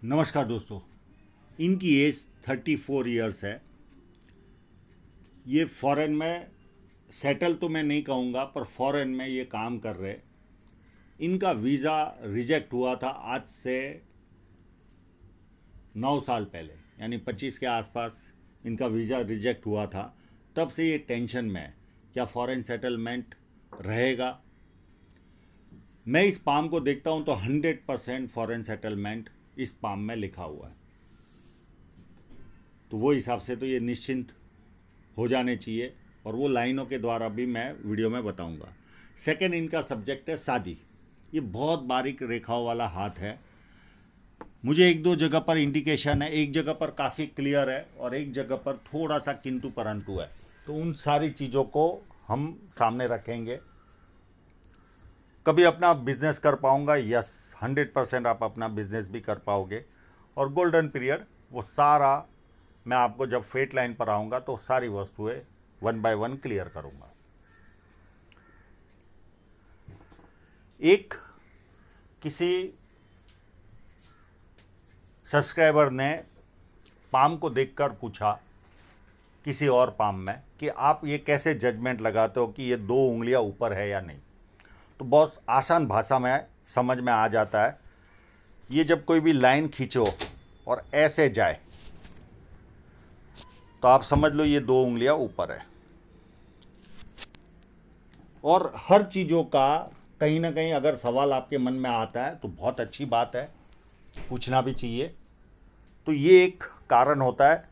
नमस्कार दोस्तों। इनकी एज 34 इयर्स है। ये फॉरेन में सेटल तो मैं नहीं कहूँगा, पर फॉरेन में ये काम कर रहे। इनका वीज़ा रिजेक्ट हुआ था आज से 9 साल पहले, यानी 25 के आसपास इनका वीज़ा रिजेक्ट हुआ था। तब से ये टेंशन में है, क्या फॉरेन सेटलमेंट रहेगा। मैं इस पाम को देखता हूँ तो 100% फॉरेन सेटलमेंट इस पाम में लिखा हुआ है, तो वो हिसाब से तो ये निश्चिंत हो जाने चाहिए, और वो लाइनों के द्वारा भी मैं वीडियो में बताऊंगा। सेकंड, इनका सब्जेक्ट है शादी। ये बहुत बारीक रेखाओं वाला हाथ है। मुझे एक दो जगह पर इंडिकेशन है, एक जगह पर काफ़ी क्लियर है और एक जगह पर थोड़ा सा किंतु परंतु है। तो उन सारी चीज़ों को हम सामने रखेंगे। कभी अपना बिजनेस कर पाऊंगा? यस, 100% आप अपना बिजनेस भी कर पाओगे। और गोल्डन पीरियड वो सारा मैं आपको जब फेट लाइन पर आऊँगा तो सारी वस्तुएं 1 बाय 1 क्लियर करूँगा। एक किसी सब्सक्राइबर ने पाम को देखकर पूछा किसी और पाम में कि आप ये कैसे जजमेंट लगाते हो कि ये 2 उंगलियां ऊपर है या नहीं। तो बहुत आसान भाषा में समझ में आ जाता है। ये जब कोई भी लाइन खींचो और ऐसे जाए तो आप समझ लो ये 2 उंगलियां ऊपर है। और हर चीज़ों का कहीं ना कहीं अगर सवाल आपके मन में आता है तो बहुत अच्छी बात है, पूछना भी चाहिए। तो ये एक कारण होता है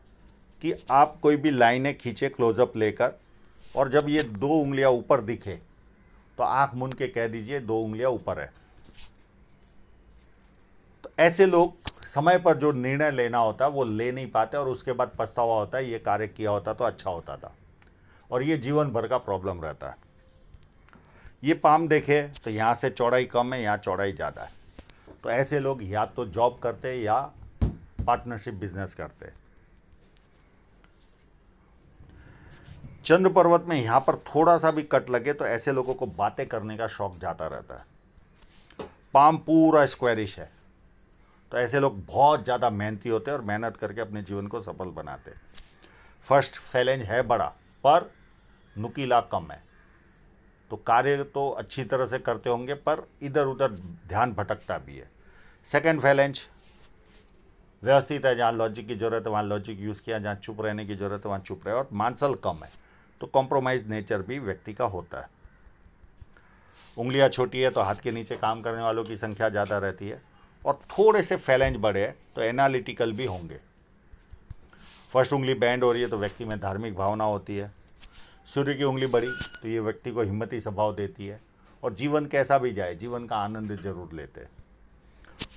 कि आप कोई भी लाइनें खींचे क्लोजअप लेकर, और जब ये 2 उंगलियां ऊपर दिखे तो आंख मूंद के कह दीजिए 2 उंगलियां ऊपर है। तो ऐसे लोग समय पर जो निर्णय लेना होता है वो ले नहीं पाते, और उसके बाद पछतावा होता है, ये कार्य किया होता तो अच्छा होता था। और ये जीवन भर का प्रॉब्लम रहता है। ये पाम देखे तो यहाँ से चौड़ाई कम है, यहाँ चौड़ाई ज़्यादा है। तो ऐसे लोग या तो जॉब करते या पार्टनरशिप बिजनेस करते। चंद्र पर्वत में यहाँ पर थोड़ा सा भी कट लगे तो ऐसे लोगों को बातें करने का शौक ज़्यादा रहता है। पाम पूरा स्क्वायरिश है, तो ऐसे लोग बहुत ज़्यादा मेहनती होते हैं और मेहनत करके अपने जीवन को सफल बनाते। फर्स्ट फैलेंज है बड़ा पर नुकीला कम है, तो कार्य तो अच्छी तरह से करते होंगे पर इधर उधर ध्यान भटकता भी है। सेकेंड फैलेंज व्यवस्थित है, जहाँ लॉजिक की ज़रूरत है वहाँ लॉजिक यूज़ किया, जहाँ चुप रहने की ज़रूरत है वहाँ चुप रहे। और मांसल कम है, तो कॉम्प्रोमाइज़ नेचर भी व्यक्ति का होता है। उंगलियां छोटी है तो हाथ के नीचे काम करने वालों की संख्या ज़्यादा रहती है, और थोड़े से फैलेंज बड़े हैं तो एनालिटिकल भी होंगे। फर्स्ट उंगली बैंड हो रही है तो व्यक्ति में धार्मिक भावना होती है। सूर्य की उंगली बड़ी तो ये व्यक्ति को हिम्मती स्वभाव देती है, और जीवन कैसा भी जाए जीवन का आनंद जरूर लेते हैं।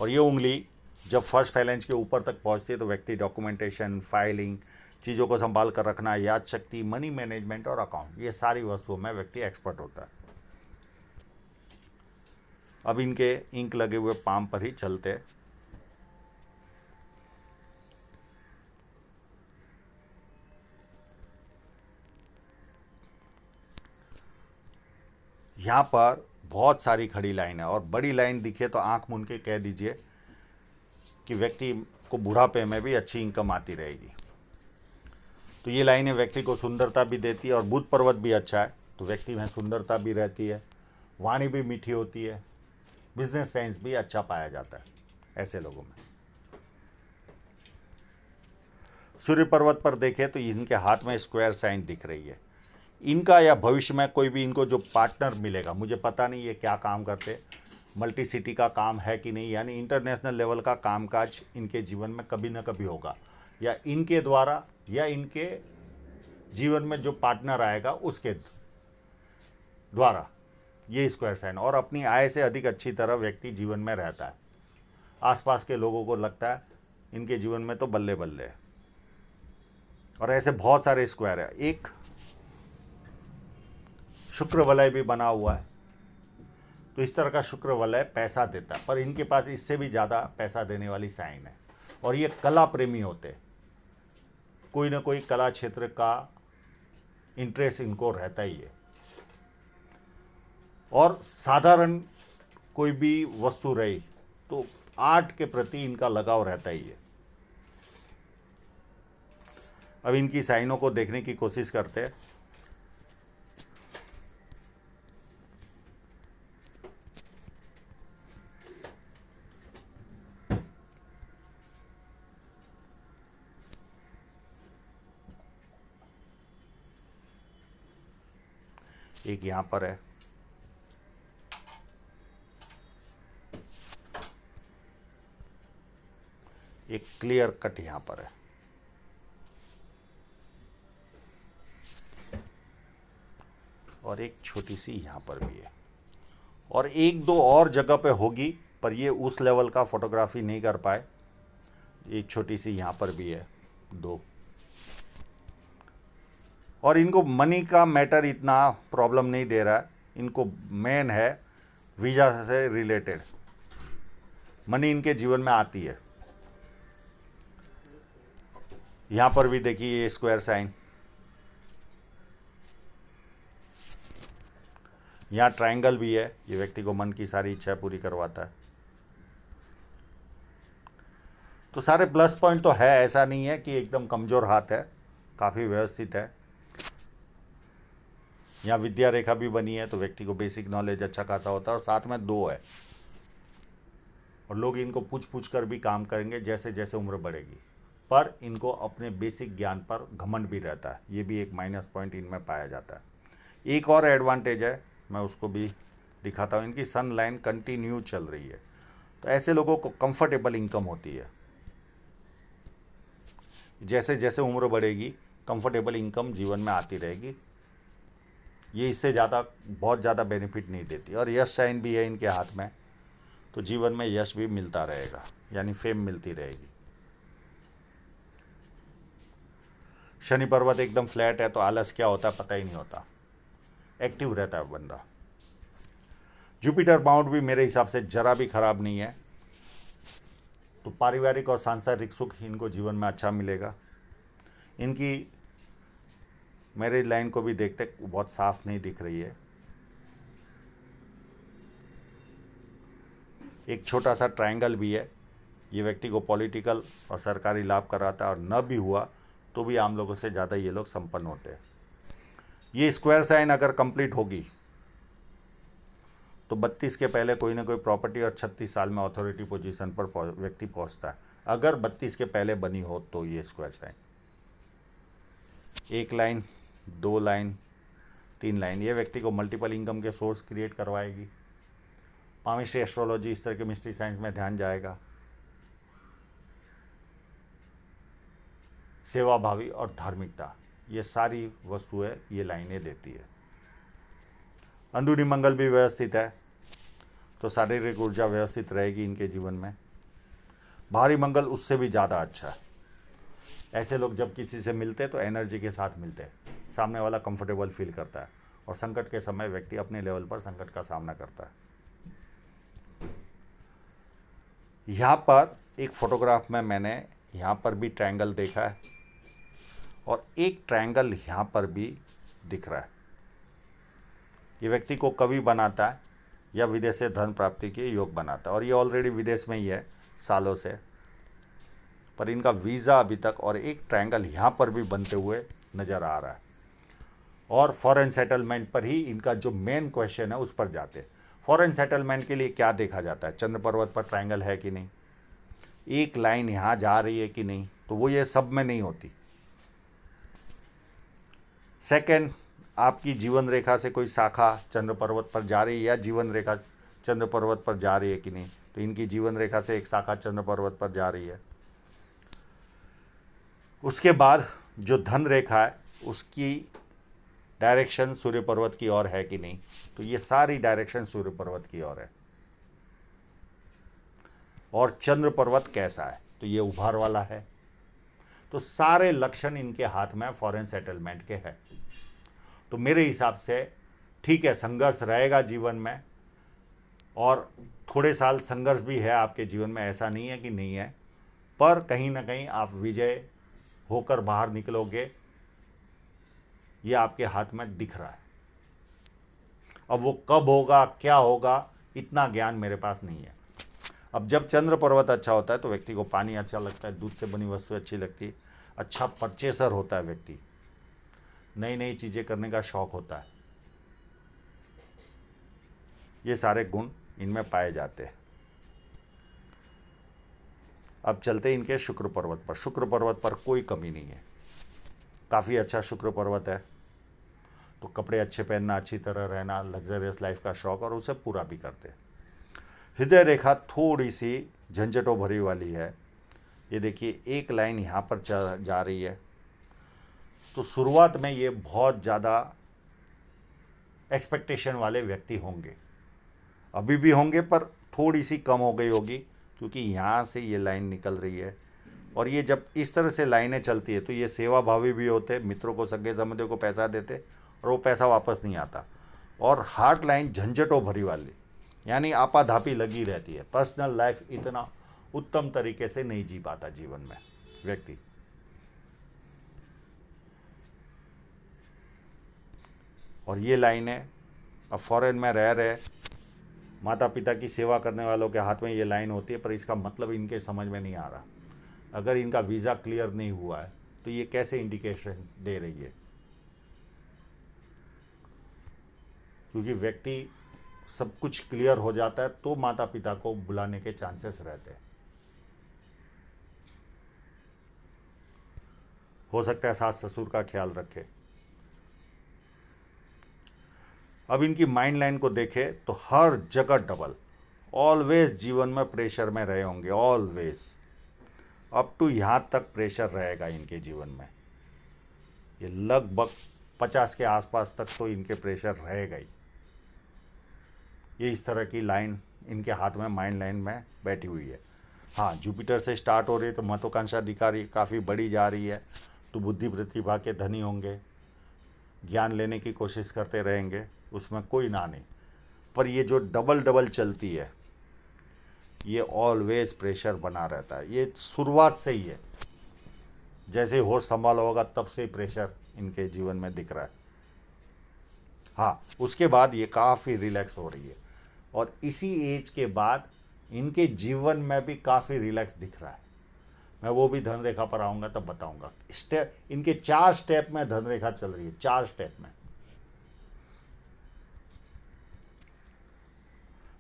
और ये उंगली जब फर्स्ट फैलेंज के ऊपर तक पहुंचती है तो व्यक्ति डॉक्यूमेंटेशन, फाइलिंग, चीज़ों को संभाल कर रखना, याद शक्ति, मनी मैनेजमेंट और अकाउंट, ये सारी वस्तुओं में व्यक्ति एक्सपर्ट होता है। अब इनके इंक लगे हुए पाम पर ही चलते हैं। यहाँ पर बहुत सारी खड़ी लाइन है, और बड़ी लाइन दिखे तो आंख मूंद के कह दीजिए कि व्यक्ति को बुढ़ापे में भी अच्छी इनकम आती रहेगी। तो ये लाइनें व्यक्ति को सुंदरता भी देती है, और बुध पर्वत भी अच्छा है तो व्यक्ति में सुंदरता भी रहती है, वाणी भी मीठी होती है, बिजनेस सेंस भी अच्छा पाया जाता है ऐसे लोगों में। सूर्य पर्वत पर देखें तो इनके हाथ में स्क्वायर साइन दिख रही है। इनका या भविष्य में कोई भी इनको जो पार्टनर मिलेगा, मुझे पता नहीं ये क्या काम करते, मल्टी सिटी का काम है कि नहीं, यानी इंटरनेशनल लेवल का कामकाज इनके जीवन में कभी ना कभी होगा, या इनके द्वारा या इनके जीवन में जो पार्टनर आएगा उसके द्वारा ये स्क्वायर साइन। और अपनी आय से अधिक अच्छी तरह व्यक्ति जीवन में रहता है। आसपास के लोगों को लगता है इनके जीवन में तो बल्ले बल्ले है। और ऐसे बहुत सारे स्क्वायर है। एक शुक्र वलय भी बना हुआ है, तो इस तरह का शुक्र वलय पैसा देता है, पर इनके पास इससे भी ज़्यादा पैसा देने वाली साइन है। और ये कला प्रेमी होते, कोई ना कोई कला क्षेत्र का इंटरेस्ट इनको रहता ही है। और साधारण कोई भी वस्तु रही तो आर्ट के प्रति इनका लगाव रहता ही है। अब इनकी साइनों को देखने की कोशिश करते हैं। एक यहां पर है, एक क्लियर कट यहां पर है, और एक छोटी सी यहां पर भी है, और एक दो और जगह पे होगी, पर ये उस लेवल का फोटोग्राफी नहीं कर पाए। एक छोटी सी यहां पर भी है, दो। और इनको मनी का मैटर इतना प्रॉब्लम नहीं दे रहा है, इनको मेन है वीज़ा से रिलेटेड मनी इनके जीवन में आती है। यहां पर भी देखिए ये स्क्वायर साइन, यहाँ ट्रायंगल भी है, ये व्यक्ति को मन की सारी इच्छा पूरी करवाता है। तो सारे प्लस पॉइंट तो है, ऐसा नहीं है कि एकदम कमज़ोर हाथ है, काफ़ी व्यवस्थित है। यहाँ विद्या रेखा भी बनी है, तो व्यक्ति को बेसिक नॉलेज अच्छा खासा होता है, और साथ में दो है, और लोग इनको पूछ पूछ कर भी काम करेंगे जैसे जैसे उम्र बढ़ेगी, पर इनको अपने बेसिक ज्ञान पर घमंड भी रहता है। ये भी एक माइनस पॉइंट इनमें पाया जाता है। एक और एडवांटेज है, मैं उसको भी दिखाता हूँ। इनकी सन लाइन कंटिन्यू चल रही है, तो ऐसे लोगों को कंफर्टेबल इनकम होती है। जैसे जैसे उम्र बढ़ेगी कंफर्टेबल इनकम जीवन में आती रहेगी। ये इससे ज़्यादा बहुत ज़्यादा बेनिफिट नहीं देती। और यश साइन भी है इनके हाथ में, तो जीवन में यश भी मिलता रहेगा, यानी फेम मिलती रहेगी। शनि पर्वत एकदम फ्लैट है, तो आलस क्या होता है पता ही नहीं होता, एक्टिव रहता है बंदा। जुपिटर बाउंड भी मेरे हिसाब से जरा भी खराब नहीं है, तो पारिवारिक और सांसारिक सुख इनको जीवन में अच्छा मिलेगा। इनकी मैरिज लाइन को भी देखते बहुत साफ नहीं दिख रही है। एक छोटा सा ट्रायंगल भी है, ये व्यक्ति को पॉलिटिकल और सरकारी लाभ कराता है, और न भी हुआ तो भी आम लोगों से ज़्यादा ये लोग संपन्न होते हैं। ये स्क्वायर साइन अगर कंप्लीट होगी तो 32 के पहले कोई ना कोई प्रॉपर्टी, और 36 साल में अथॉरिटी पोजीशन पर व्यक्ति पहुंचता है, अगर 32 के पहले बनी हो तो। ये स्क्वायर साइन, एक लाइन, दो लाइन, तीन लाइन, ये व्यक्ति को मल्टीपल इनकम के सोर्स क्रिएट करवाएगी। पामिस्ट्री, एस्ट्रोलॉजी, इस तरह के मिस्ट्री साइंस में ध्यान जाएगा। सेवाभावी और धार्मिकता, ये सारी वस्तुएं ये लाइनें देती है। अंदरूनी मंगल भी व्यवस्थित है, तो शारीरिक ऊर्जा व्यवस्थित रहेगी इनके जीवन में। बाहरी मंगल उससे भी ज़्यादा अच्छा है। ऐसे लोग जब किसी से मिलते तो एनर्जी के साथ मिलते हैं, सामने वाला कंफर्टेबल फील करता है, और संकट के समय व्यक्ति अपने लेवल पर संकट का सामना करता है। यहाँ पर एक फोटोग्राफ में मैंने यहाँ पर भी ट्रायंगल देखा है, और एक ट्रायंगल यहाँ पर भी दिख रहा है। ये व्यक्ति को कवि बनाता है या विदेश से धन प्राप्ति के योग बनाता है, और ये ऑलरेडी विदेश में ही है सालों से, पर इनका वीज़ा अभी तक, और एक ट्रायंगल यहाँ पर भी बनते हुए नज़र आ रहा है। और फॉरेन सेटलमेंट पर ही इनका जो मेन क्वेश्चन है उस पर जाते हैं। फॉरेन सेटलमेंट के लिए क्या देखा जाता है, चंद्र पर्वत पर ट्रायंगल है कि नहीं, एक लाइन यहाँ जा रही है कि नहीं, तो वो ये सब में नहीं होती। सेकंड, आपकी जीवन रेखा से कोई शाखा चंद्र पर्वत पर जा रही है, या जीवन रेखा चंद्र पर्वत पर जा रही है कि नहीं, तो इनकी जीवन रेखा से एक शाखा चंद्र पर्वत पर जा रही है। उसके बाद जो धन रेखा है उसकी डायरेक्शन सूर्य पर्वत की ओर है कि नहीं, तो ये सारी डायरेक्शन सूर्य पर्वत की ओर है। और चंद्र पर्वत कैसा है, तो ये उभार वाला है। तो सारे लक्षण इनके हाथ में फॉरेन सेटलमेंट के हैं। तो मेरे हिसाब से ठीक है, संघर्ष रहेगा जीवन में, और थोड़े साल संघर्ष भी है आपके जीवन में, ऐसा नहीं है कि नहीं है, पर कहीं ना कहीं आप विजय होकर बाहर निकलोगे, ये आपके हाथ में दिख रहा है। अब वो कब होगा, क्या होगा, इतना ज्ञान मेरे पास नहीं है। अब जब चंद्र पर्वत अच्छा होता है तो व्यक्ति को पानी अच्छा लगता है, दूध से बनी वस्तु अच्छी लगती है, अच्छा परचेसर होता है व्यक्ति, नई नई चीज़ें करने का शौक होता है। ये सारे गुण इनमें पाए जाते हैं। अब चलते इनके शुक्र पर्वत पर। शुक्र पर्वत पर कोई कमी नहीं है, काफ़ी अच्छा शुक्र पर्वत है। तो कपड़े अच्छे पहनना, अच्छी तरह रहना, लग्जरियस लाइफ का शौक, और उसे पूरा भी करते हैं। हृदय रेखा थोड़ी सी झंझटों भरी वाली है। ये देखिए एक लाइन यहाँ पर जा रही है। तो शुरुआत में ये बहुत ज़्यादा एक्सपेक्टेशन वाले व्यक्ति होंगे, अभी भी होंगे, पर थोड़ी सी कम हो गई होगी, क्योंकि यहाँ से ये लाइन निकल रही है। और ये जब इस तरह से लाइनें चलती है तो ये सेवा भावी भी होते, मित्रों को, सगे संबंधियों को पैसा देते और वो पैसा वापस नहीं आता। और हार्ट लाइन झंझटों भरी वाली, यानी आपाधापी लगी रहती है। पर्सनल लाइफ इतना उत्तम तरीके से नहीं जी पाता जीवन में व्यक्ति। और ये लाइनें अब फॉरेन में रह रहे माता पिता की सेवा करने वालों के हाथ में ये लाइन होती है, पर इसका मतलब इनके समझ में नहीं आ रहा। अगर इनका वीज़ा क्लियर नहीं हुआ है तो ये कैसे इंडिकेशन दे रही है? क्योंकि व्यक्ति सब कुछ क्लियर हो जाता है तो माता पिता को बुलाने के चांसेस रहते हैं। हो सकता है सास ससुर का ख्याल रखे। अब इनकी माइंड लाइन को देखें तो हर जगह डबल, ऑलवेज जीवन में प्रेशर में रहे होंगे, ऑलवेज अप टू यहाँ तक प्रेशर रहेगा इनके जीवन में। ये लगभग 50 के आसपास तक तो इनके प्रेशर रहेगा ही। ये इस तरह की लाइन इनके हाथ में माइंड लाइन में बैठी हुई है। हाँ, जुपिटर से स्टार्ट हो रही है तो महत्वाकांक्षा अधिकारी काफ़ी बढ़ी जा रही है, तो बुद्धि प्रतिभा के धनी होंगे, ज्ञान लेने की कोशिश करते रहेंगे, उसमें कोई ना नहीं। पर ये जो डबल डबल चलती है ये ऑलवेज प्रेशर बना रहता है। ये शुरुआत से ही है, जैसे होश संभाला होगा तब से प्रेशर इनके जीवन में दिख रहा है। हाँ, उसके बाद ये काफ़ी रिलैक्स हो रही है, और इसी एज के बाद इनके जीवन में भी काफ़ी रिलैक्स दिख रहा है। मैं वो भी धन रेखा पर आऊँगा तब बताऊँगा। स्टेप इनके 4 स्टेप में धन रेखा चल रही है, 4 स्टेप में।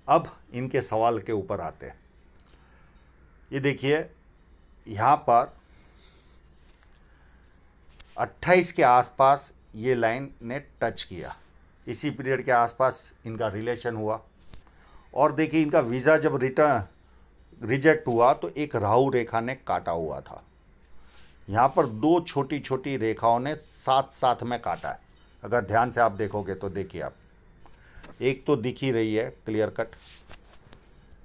अब इनके सवाल के ऊपर आते हैं। ये देखिए यहाँ पर 28 के आसपास ये लाइन ने टच किया, इसी पीरियड के आसपास इनका रिलेशन हुआ। और देखिए इनका वीज़ा जब रिजेक्ट हुआ तो एक राहु रेखा ने काटा हुआ था। यहाँ पर 2 छोटी छोटी रेखाओं ने साथ साथ में काटा है। अगर ध्यान से आप देखोगे तो देखिए आप, एक तो दिख ही रही है क्लियर कट।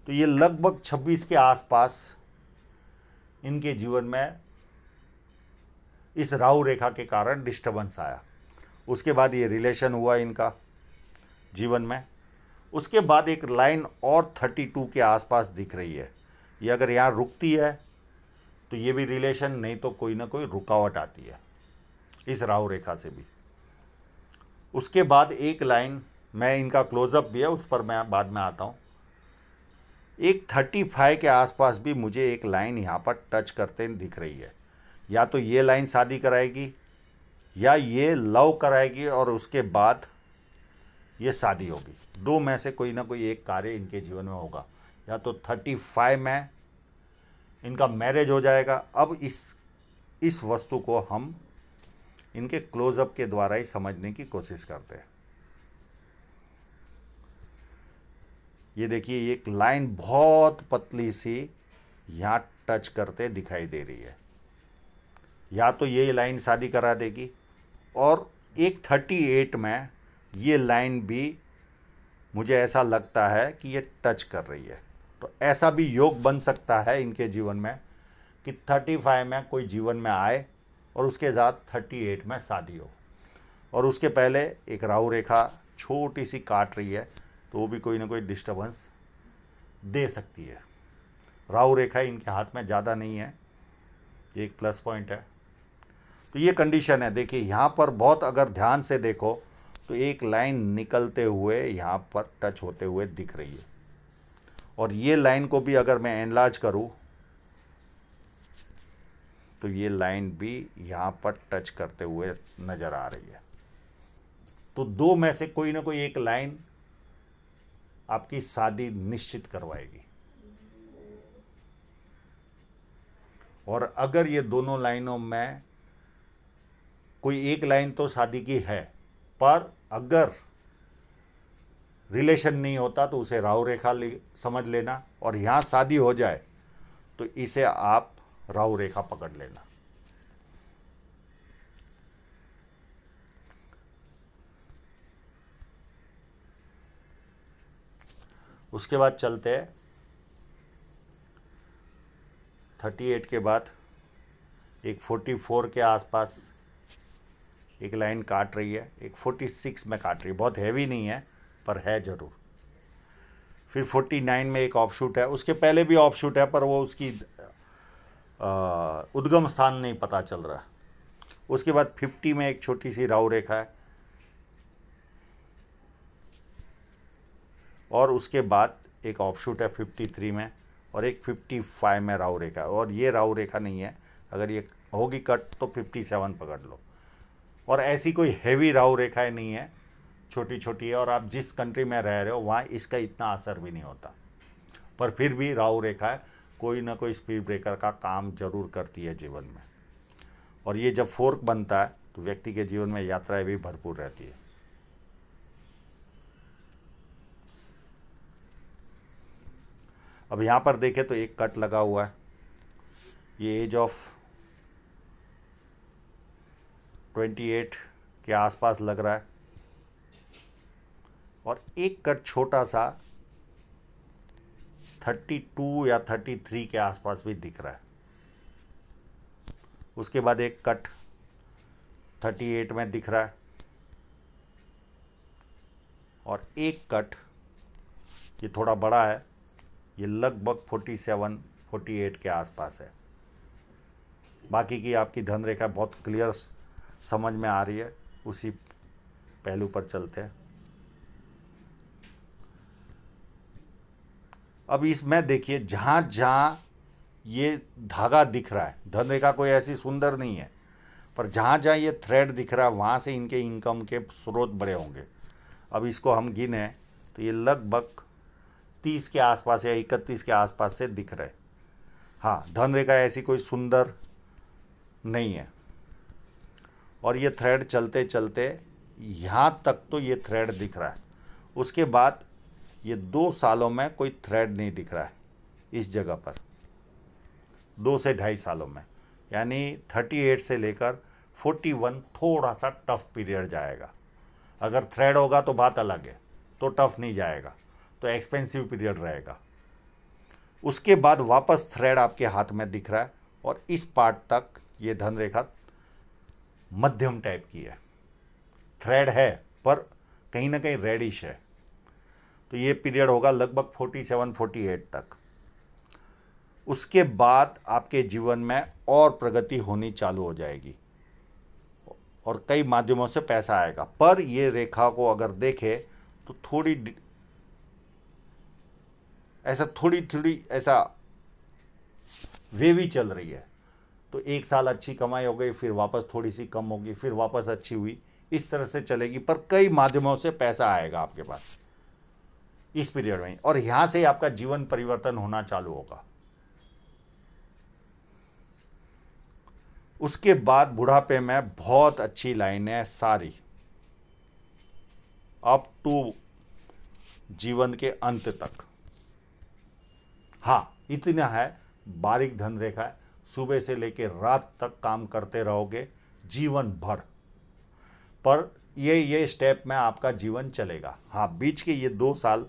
तो ये लगभग 26 के आसपास इनके जीवन में इस राहु रेखा के कारण डिस्टर्बेंस आया। उसके बाद ये रिलेशन हुआ इनका जीवन में। उसके बाद एक लाइन और 32 के आसपास दिख रही है। ये अगर यहाँ रुकती है तो ये भी रिलेशन, नहीं तो कोई ना कोई रुकावट आती है इस राहु रेखा से भी। उसके बाद एक लाइन, मैं इनका क्लोजअप भी है उस पर मैं बाद में आता हूँ, एक 35 के आसपास भी मुझे एक लाइन यहाँ पर टच करते दिख रही है। या तो ये लाइन शादी कराएगी या ये लव कराएगी और उसके बाद ये शादी होगी। 2 में से कोई ना कोई एक कार्य इनके जीवन में होगा। या तो 35 में इनका मैरिज हो जाएगा। अब इस वस्तु को हम इनके क्लोजअप के द्वारा ही समझने की कोशिश करते हैं। ये देखिए एक लाइन बहुत पतली सी यहाँ टच करते दिखाई दे रही है। या तो ये लाइन शादी करा देगी, और एक 38 में ये लाइन भी मुझे ऐसा लगता है कि ये टच कर रही है। तो ऐसा भी योग बन सकता है इनके जीवन में कि 35 में कोई जीवन में आए और उसके साथ 38 में शादी हो, और उसके पहले एक राहु रेखा छोटी सी काट रही है, तो वो भी कोई ना कोई डिस्टर्बेंस दे सकती है। राहु रेखा इनके हाथ में ज़्यादा नहीं है, ये एक प्लस पॉइंट है। तो ये कंडीशन है। देखिए यहाँ पर बहुत अगर ध्यान से देखो तो एक लाइन निकलते हुए यहाँ पर टच होते हुए दिख रही है, और ये लाइन को भी अगर मैं एनलार्ज करूं तो ये लाइन भी यहाँ पर टच करते हुए नज़र आ रही है। तो दो में से कोई ना कोई एक लाइन आपकी शादी निश्चित करवाएगी। और अगर ये दोनों लाइनों में कोई एक लाइन तो शादी की है, पर अगर रिलेशन नहीं होता तो उसे राहु रेखा समझ लेना, और यहाँ शादी हो जाए तो इसे आप राहु रेखा पकड़ लेना। उसके बाद चलते हैं 38 के बाद एक 44 के आसपास एक लाइन काट रही है, एक 46 में काट रही है, बहुत हैवी नहीं है पर है ज़रूर। फिर 49 में एक ऑफशूट है, उसके पहले भी ऑफशूट है पर वो उसकी उद्गम स्थान नहीं पता चल रहा। उसके बाद 50 में एक छोटी सी राहु रेखा है, और उसके बाद एक ऑफशूट है 53 में, और एक 55 में राहु रेखा है। और ये राहु रेखा नहीं है, अगर ये होगी कट तो 57 पकड़ लो। और ऐसी कोई हैवी राहु रेखाएं नहीं है, छोटी छोटी है, और आप जिस कंट्री में रह रहे हो वहाँ इसका इतना असर भी नहीं होता, पर फिर भी राहु रेखा है कोई ना कोई स्पीड ब्रेकर का काम जरूर करती है जीवन में। और ये जब फोर्क बनता है तो व्यक्ति के जीवन में यात्राएं भी भरपूर रहती है। अब यहाँ पर देखें तो एक कट लगा हुआ है, ये एज ऑफ 28 के आसपास लग रहा है, और एक कट छोटा सा 32 या 33 के आसपास भी दिख रहा है। उसके बाद एक कट 38 में दिख रहा है, और एक कट ये थोड़ा बड़ा है, ये लगभग 47-48 के आसपास है। बाकी की आपकी धन रेखा बहुत क्लियर समझ में आ रही है। उसी पहलू पर चलते हैं। अब इसमें देखिए जहाँ जहाँ ये धागा दिख रहा है, धन रेखा कोई ऐसी सुंदर नहीं है, पर जहाँ जहाँ ये थ्रेड दिख रहा है वहाँ से इनके इनकम के स्रोत बड़े होंगे। अब इसको हम गिने तो ये लगभग 30 के आसपास या 31 के आसपास से दिख रहे। हाँ, धन रेखा ऐसी कोई सुंदर नहीं है। और ये थ्रेड चलते चलते यहाँ तक तो ये थ्रेड दिख रहा है। उसके बाद ये 2 सालों में कोई थ्रेड नहीं दिख रहा है इस जगह पर, 2 से 2.5 सालों में, यानी 38 से लेकर 41 थोड़ा सा टफ पीरियड जाएगा। अगर थ्रेड होगा तो बात अलग है, तो टफ नहीं जाएगा, तो एक्सपेंसिव पीरियड रहेगा। उसके बाद वापस थ्रेड आपके हाथ में दिख रहा है, और इस पार्ट तक ये धन रेखा मध्यम टाइप की है। थ्रेड है पर कहीं ना कहीं रेडिश है, तो ये पीरियड होगा लगभग 47-48 तक। उसके बाद आपके जीवन में और प्रगति होनी चालू हो जाएगी, और कई माध्यमों से पैसा आएगा। पर ये रेखा को अगर देखें तो थोड़ी ऐसा वेवी चल रही है। तो 1 साल अच्छी कमाई हो गई, फिर वापस थोड़ी सी कम होगी, फिर वापस अच्छी हुई, इस तरह से चलेगी। पर कई माध्यमों से पैसा आएगा आपके पास इस पीरियड में, और यहाँ से आपका जीवन परिवर्तन होना चालू होगा। उसके बाद बुढ़ापे में बहुत अच्छी लाइनें सारी अप टू जीवन के अंत तक। हाँ, इतना है, बारीक धन रेखा है, सुबह से लेकर रात तक काम करते रहोगे जीवन भर, पर ये स्टेप में आपका जीवन चलेगा। हाँ, बीच के ये 2 साल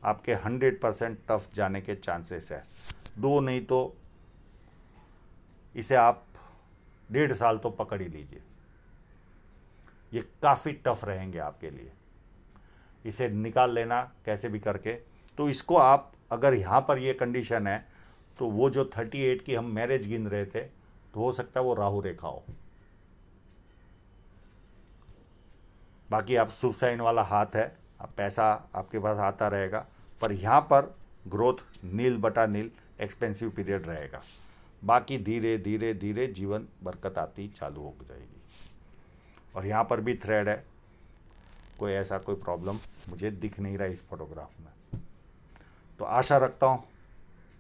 आपके 100% टफ जाने के चांसेस है। 2 नहीं तो इसे आप 1.5 साल तो पकड़ ही लीजिए, ये काफ़ी टफ रहेंगे आपके लिए। इसे निकाल लेना कैसे भी करके। तो इसको आप, अगर यहाँ पर ये कंडीशन है, तो वो जो 38 की हम मैरिज गिन रहे थे, तो हो सकता है वो राहु रेखा हो। बाकी आप शुभ साइन वाला हाथ है, आप पैसा आपके पास आता रहेगा, पर यहाँ पर ग्रोथ नील बटा नील एक्सपेंसिव पीरियड रहेगा। बाकी धीरे धीरे धीरे जीवन बरकत आती चालू हो जाएगी। और यहाँ पर भी थ्रेड है, कोई ऐसा कोई प्रॉब्लम मुझे दिख नहीं रहा इस फोटोग्राफ में। तो आशा रखता हूँ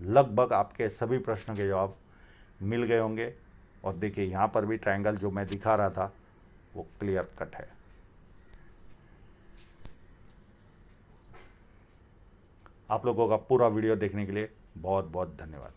लगभग आपके सभी प्रश्नों के जवाब मिल गए होंगे। और देखिए यहाँ पर भी ट्रायंगल जो मैं दिखा रहा था वो क्लियर कट है। आप लोगों का पूरा वीडियो देखने के लिए बहुत बहुत धन्यवाद।